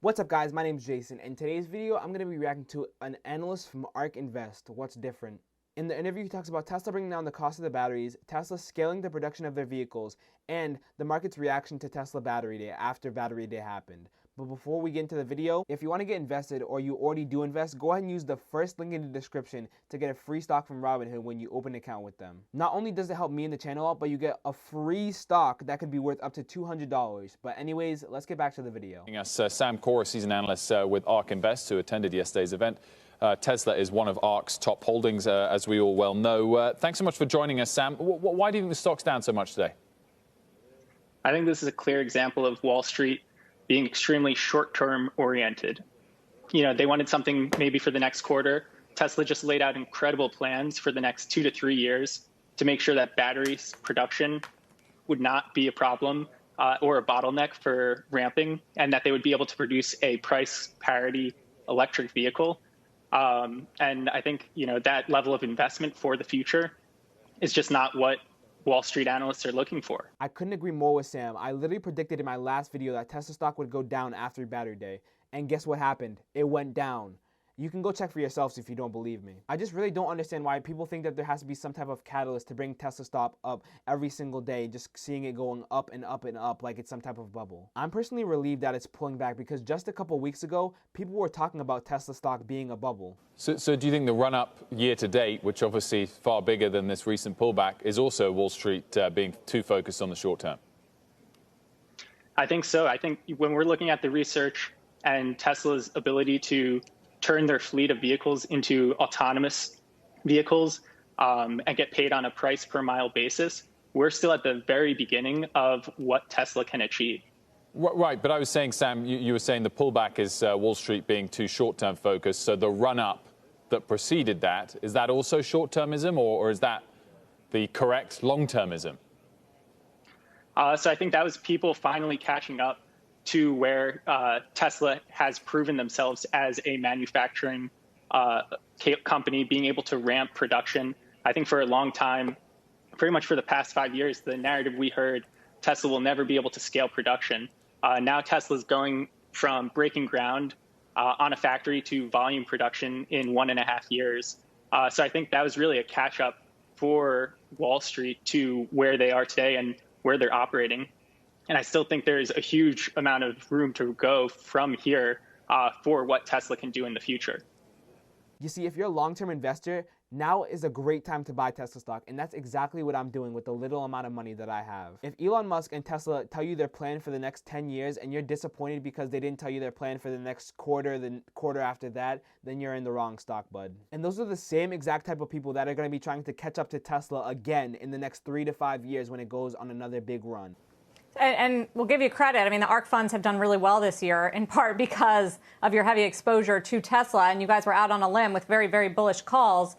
What's up guys, my name is Jason. In today's video, I'm going to be reacting to an analyst from Ark Invest, What's Different. In the interview, he talks about Tesla bringing down the cost of the batteries, Tesla scaling the production of their vehicles, and the market's reaction to Tesla Battery Day after Battery Day happened. But before we get into the video, if you want to get invested or you already do invest, go ahead and use the first link in the description to get a free stock from Robinhood when you open an account with them. Not only does it help me and the channel out, but you get a free stock that could be worth up to $200. But anyways, let's get back to the video. Sam Korus, he's an analyst with Ark Invest who attended yesterday's event. Tesla is one of Ark's top holdings, as we all well know. Thanks so much for joining us, Sam. Why do you think the stock's down so much today? I think this is a clear example of Wall Street being extremely short-term oriented. You know, they wanted something maybe for the next quarter. Tesla just laid out incredible plans for the next 2 to 3 years to make sure that batteries production would not be a problem or a bottleneck for ramping, and that they would be able to produce a price parity electric vehicle. And I think, you know, that level of investment for the future is just not what Wall Street analysts are looking for. I couldn't agree more with Sam. I literally predicted in my last video that Tesla stock would go down after Battery Day. And guess what happened? It went down. You can go check for yourselves if you don't believe me. I just really don't understand why people think that there has to be some type of catalyst to bring Tesla stock up every single day, just seeing it going up and up and up like it's some type of bubble. I'm personally relieved that it's pulling back because just a couple weeks ago, people were talking about Tesla stock being a bubble. So do you think the run-up year to date, which obviously is far bigger than this recent pullback, is also Wall Street being too focused on the short term? I think so. I think when we're looking at the research and Tesla's ability to turn their fleet of vehicles into autonomous vehicles and get paid on a price per mile basis, we're still at the very beginning of what Tesla can achieve. Right, but I was saying, Sam, you were saying the pullback is Wall Street being too short-term focused, so the run-up that preceded that, is that also short-termism, or is that the correct long-termism? So I think that was people finally catching up to where Tesla has proven themselves as a manufacturing company, being able to ramp production. I think for a long time, pretty much for the past 5 years, the narrative we heard, Tesla will never be able to scale production. Now Tesla's going from breaking ground on a factory to volume production in 1.5 years. So I think that was really a catch up for Wall Street to where they are today and where they're operating. And I still think there's a huge amount of room to go from here for what Tesla can do in the future. You see, if you're a long-term investor, now is a great time to buy Tesla stock, and that's exactly what I'm doing with the little amount of money that I have. If Elon Musk and Tesla tell you their plan for the next 10 years and you're disappointed because they didn't tell you their plan for the next quarter, the quarter after that, then you're in the wrong stock, bud. And those are the same exact type of people that are going to be trying to catch up to Tesla again in the next 3 to 5 years when it goes on another big run. And we'll give you credit. I mean, the ARK funds have done really well this year, in part because of your heavy exposure to Tesla, and you guys were out on a limb with very, very bullish calls.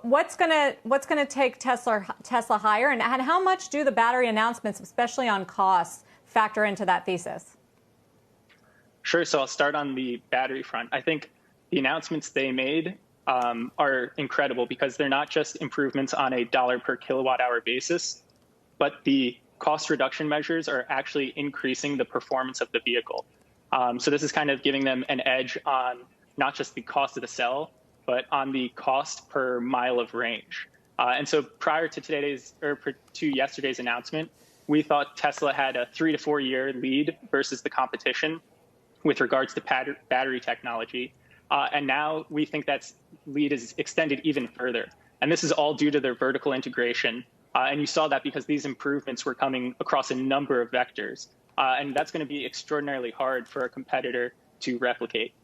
What's gonna take Tesla higher, and how much do the battery announcements, especially on costs, factor into that thesis? Sure. So I'll start on the battery front. I think the announcements they made are incredible because they're not just improvements on a dollar per kilowatt hour basis, but the cost reduction measures are actually increasing the performance of the vehicle. So this is kind of giving them an edge on not just the cost of the cell, but on the cost per mile of range. And so prior to yesterday's announcement, we thought Tesla had a 3 to 4 year lead versus the competition with regards to battery technology. And now we think that lead is extended even further. And this is all due to their vertical integration. And you saw that because these improvements were coming across a number of vectors. And that's going to be extraordinarily hard for a competitor to replicate.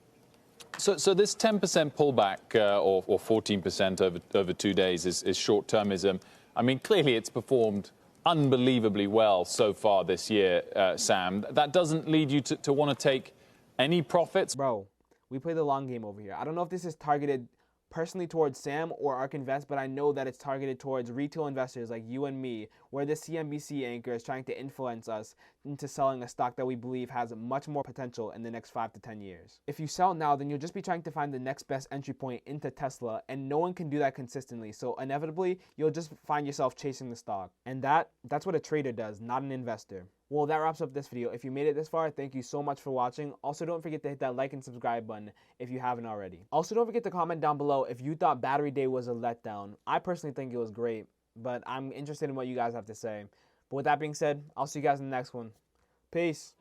So this 10% pullback or 14% over 2 days is short-termism. I mean, clearly it's performed unbelievably well so far this year, Sam. That doesn't lead you to want to take any profits? Bro, we play the long game over here. I don't know if this is targeted personally towards Sam or Ark Invest, but I know that it's targeted towards retail investors like you and me, where the CNBC anchor is trying to influence us into selling a stock that we believe has much more potential in the next 5 to 10 years. If you sell now, then you'll just be trying to find the next best entry point into Tesla, and no one can do that consistently, so inevitably, you'll just find yourself chasing the stock. And that's what a trader does, not an investor. Well, that wraps up this video. If you made it this far, thank you so much for watching. Also, don't forget to hit that like and subscribe button if you haven't already. Also, don't forget to comment down below if you thought Battery Day was a letdown. I personally think it was great, but I'm interested in what you guys have to say. But with that being said, I'll see you guys in the next one. Peace.